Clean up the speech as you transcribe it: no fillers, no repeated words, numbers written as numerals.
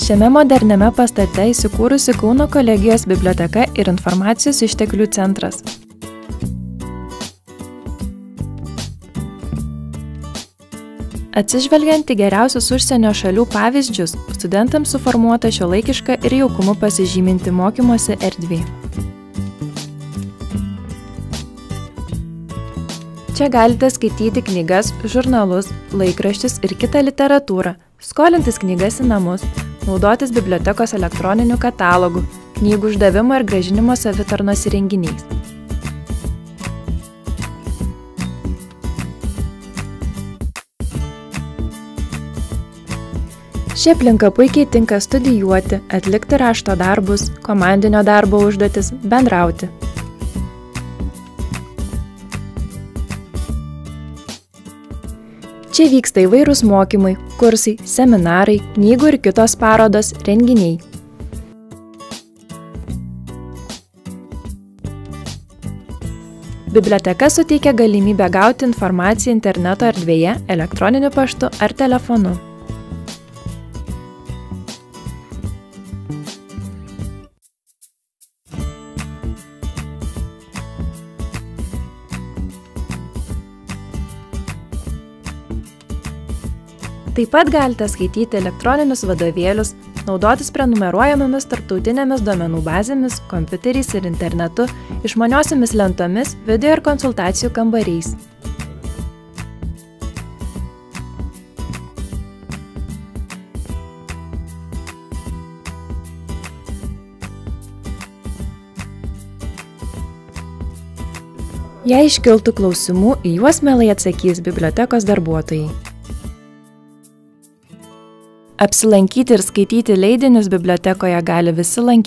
Šiame moderniame pastate įsikūrusi Kauno kolegijos biblioteka ir informacijos išteklių centras. Atsižvelgiant į geriausius užsienio šalių pavyzdžius, studentams suformuota šiuolaikiška ir jaukumu pasižyminti mokymosi erdvė. Čia galite skaityti knygas, žurnalus, laikraščius ir kitą literatūrą, skolintis knygas į namus, naudotis bibliotekos elektroniniu katalogu, knygų uždavimo ir grąžinimo savitarnos įrenginiais. Ši aplinka puikiai tinka studijuoti, atlikti rašto darbus, komandinio darbo užduotis, bendrauti. Čia vyksta įvairūs mokymai, kursai, seminarai, knygų ir kitos parodos, renginiai. Biblioteka suteikia galimybę gauti informaciją interneto erdvėje, elektroniniu paštu ar telefonu. Taip pat galite skaityti elektroninius vadovėlius, naudotis prenumeruojamomis tarptautinėmis duomenų bazėmis, kompiuteriais ir internetu, išmaniosiomis lentomis, video ir konsultacijų kambariais. Jei iškiltų klausimų, į juos mielai atsakys bibliotekos darbuotojai. Apsilankyti ir skaityti leidinius bibliotekoje gali visi lankytojai.